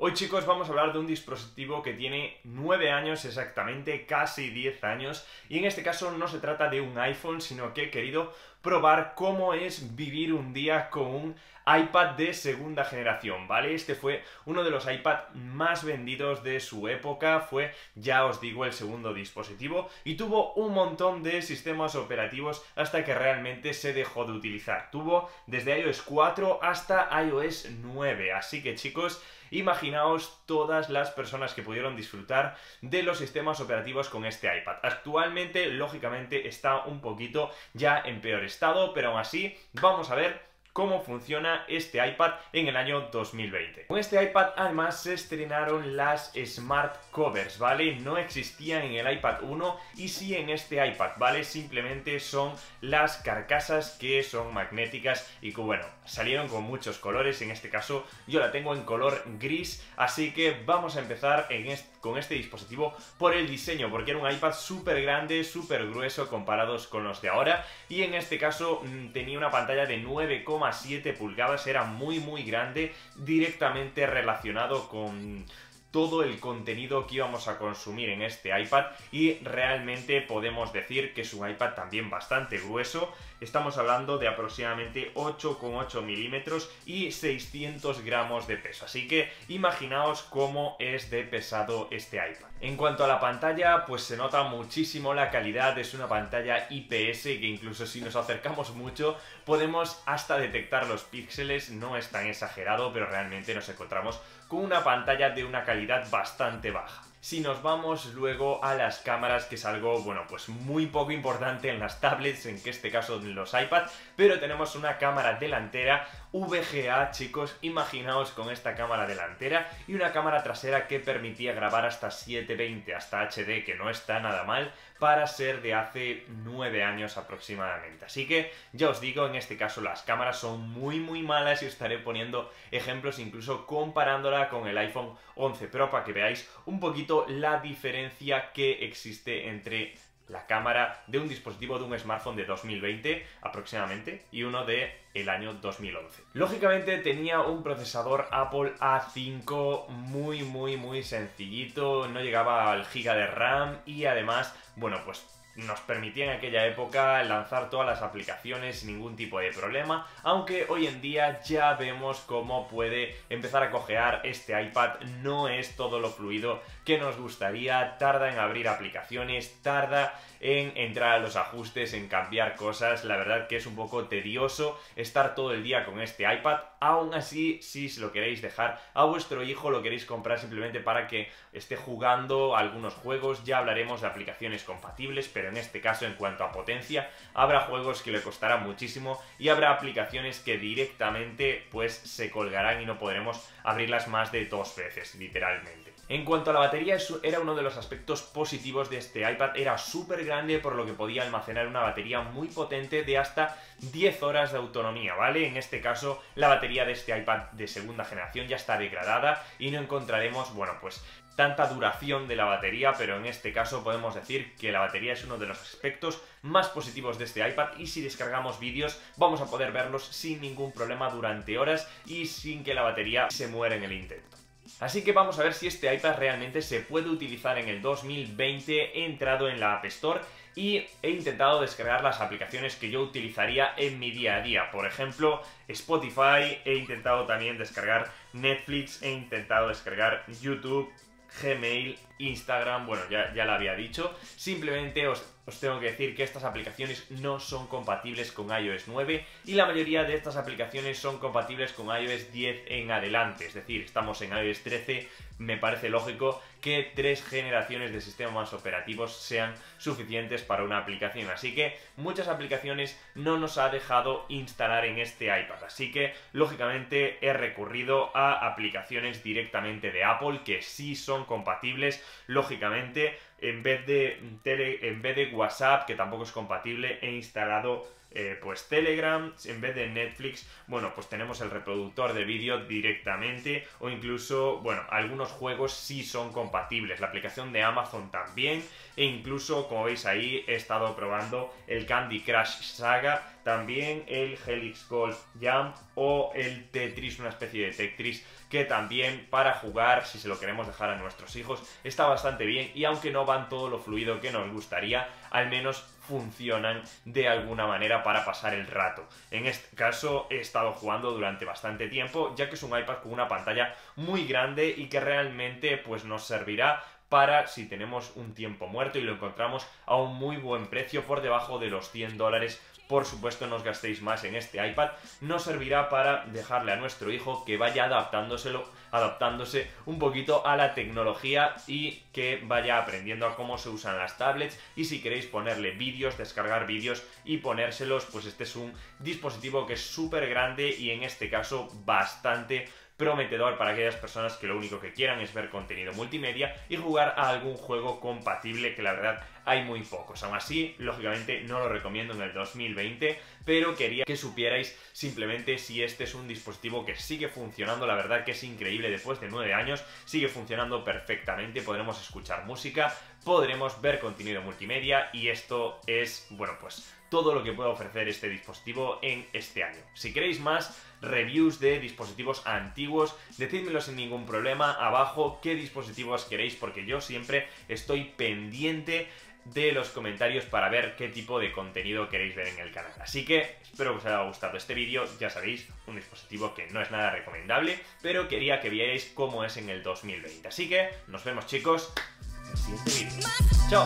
Hoy, chicos, vamos a hablar de un dispositivo que tiene 9 años exactamente, casi 10 años, y en este caso no se trata de un iPhone, sino que he querido probar cómo es vivir un día con un iPad de segunda generación, ¿vale? Este fue uno de los iPad más vendidos de su época, fue, ya os digo, el segundo dispositivo y tuvo un montón de sistemas operativos hasta que realmente se dejó de utilizar. Tuvo desde iOS 4 hasta iOS 9, así que, chicos, imaginaos todas las personas que pudieron disfrutar de los sistemas operativos con este iPad. Actualmente, lógicamente, está un poquito ya en peor estado, pero aún así vamos a ver cómo funciona este iPad en el año 2020. Con este iPad además se estrenaron las Smart Covers, ¿vale? No existían en el iPad 1 y sí en este iPad, ¿vale? Simplemente son las carcasas que son magnéticas y que, bueno, salieron con muchos colores. En este caso yo la tengo en color gris, así que vamos a empezar con este dispositivo por el diseño, porque era un iPad súper grande, súper grueso comparados con los de ahora, y en este caso tenía una pantalla de 9,7 pulgadas, era muy grande, directamente relacionado con todo el contenido que íbamos a consumir en este iPad, y realmente podemos decir que es un iPad también bastante grueso. Estamos hablando de aproximadamente 8,8 milímetros y 600 gramos de peso, así que imaginaos cómo es de pesado este iPad. En cuanto a la pantalla, pues se nota muchísimo la calidad, es una pantalla IPS que incluso si nos acercamos mucho podemos hasta detectar los píxeles, no es tan exagerado, pero realmente nos encontramos con una pantalla de una calidad bastante baja. Si nos vamos luego a las cámaras, que es algo, bueno, pues muy poco importante en las tablets, en este caso en los iPads, pero tenemos una cámara delantera VGA, chicos, imaginaos con esta cámara delantera y una cámara trasera que permitía grabar hasta 720, hasta HD, que no está nada mal para ser de hace 9 años aproximadamente. Así que ya os digo, en este caso las cámaras son muy malas y os estaré poniendo ejemplos incluso comparándola con el iPhone 11 Pro para que veáis un poquito la diferencia que existe entre la cámara de un dispositivo de un smartphone de 2020 aproximadamente y uno de el año 2011. Lógicamente tenía un procesador Apple A5 muy sencillito, no llegaba al giga de RAM y además, bueno, pues nos permitía en aquella época lanzar todas las aplicaciones sin ningún tipo de problema, aunque hoy en día ya vemos cómo puede empezar a cojear este iPad, no es todo lo fluido que nos gustaría, tarda en abrir aplicaciones, tarda en entrar a los ajustes, en cambiar cosas, la verdad que es un poco tedioso estar todo el día con este iPad. Aún así, si se lo queréis dejar a vuestro hijo, lo queréis comprar simplemente para que esté jugando algunos juegos, ya hablaremos de aplicaciones compatibles, pero en este caso, en cuanto a potencia, habrá juegos que le costará muchísimo y habrá aplicaciones que directamente pues se colgarán y no podremos abrirlas más de 2 veces, literalmente. En cuanto a la batería, era uno de los aspectos positivos de este iPad, era súper grande por lo que podía almacenar una batería muy potente de hasta 10 horas de autonomía, ¿vale? En este caso, la batería de este iPad de segunda generación ya está degradada y no encontraremos, bueno, pues tanta duración de la batería, pero en este caso podemos decir que la batería es uno de los aspectos más positivos de este iPad y si descargamos vídeos vamos a poder verlos sin ningún problema durante horas y sin que la batería se muera en el intento. Así que vamos a ver si este iPad realmente se puede utilizar en el 2020. He entrado en la App Store y he intentado descargar las aplicaciones que yo utilizaría en mi día a día. Por ejemplo, Spotify, he intentado también descargar Netflix, he intentado descargar YouTube, Gmail, Instagram, bueno, ya lo había dicho. Simplemente os tengo que decir que estas aplicaciones no son compatibles con iOS 9 y la mayoría de estas aplicaciones son compatibles con iOS 10 en adelante, es decir, estamos en iOS 13, me parece lógico que 3 generaciones de sistemas operativos sean suficientes para una aplicación, así que muchas aplicaciones no nos ha dejado instalar en este iPad, así que lógicamente he recurrido a aplicaciones directamente de Apple que sí son compatibles, lógicamente. En vez de WhatsApp, que tampoco es compatible, he instalado pues Telegram, en vez de Netflix, bueno, pues tenemos el reproductor de vídeo directamente, o incluso, bueno, algunos juegos sí son compatibles, la aplicación de Amazon también, e incluso, como veis ahí, he estado probando el Candy Crush Saga, también el Helix Golf Jump o el Tetris, una especie de Tetris que también para jugar, si se lo queremos dejar a nuestros hijos, está bastante bien, y aunque no van todo lo fluido que nos gustaría, al menos funcionan de alguna manera para pasar el rato. En este caso he estado jugando durante bastante tiempo, ya que es un iPad con una pantalla muy grande y que realmente pues nos servirá para si tenemos un tiempo muerto y lo encontramos a un muy buen precio por debajo de los $100. Por supuesto, no os gastéis más en este iPad, nos servirá para dejarle a nuestro hijo que vaya adaptándose un poquito a la tecnología y que vaya aprendiendo a cómo se usan las tablets, y si queréis ponerle vídeos, descargar vídeos y ponérselos, pues este es un dispositivo que es súper grande y en este caso bastante prometedor para aquellas personas que lo único que quieran es ver contenido multimedia y jugar a algún juego compatible, que la verdad hay muy pocos. Aún así, lógicamente no lo recomiendo en el 2020, pero quería que supierais simplemente si este es un dispositivo que sigue funcionando. La verdad que es increíble, después de 9 años sigue funcionando perfectamente, podremos escuchar música, podremos ver contenido multimedia, y esto es, bueno, pues todo lo que puede ofrecer este dispositivo en este año. Si queréis más reviews de dispositivos antiguos, decídmelo sin ningún problema abajo qué dispositivos queréis, porque yo siempre estoy pendiente de los comentarios para ver qué tipo de contenido queréis ver en el canal. Así que espero que os haya gustado este vídeo. Ya sabéis, un dispositivo que no es nada recomendable, pero quería que vierais cómo es en el 2020. Así que nos vemos, chicos, en el siguiente vídeo. ¡Chao!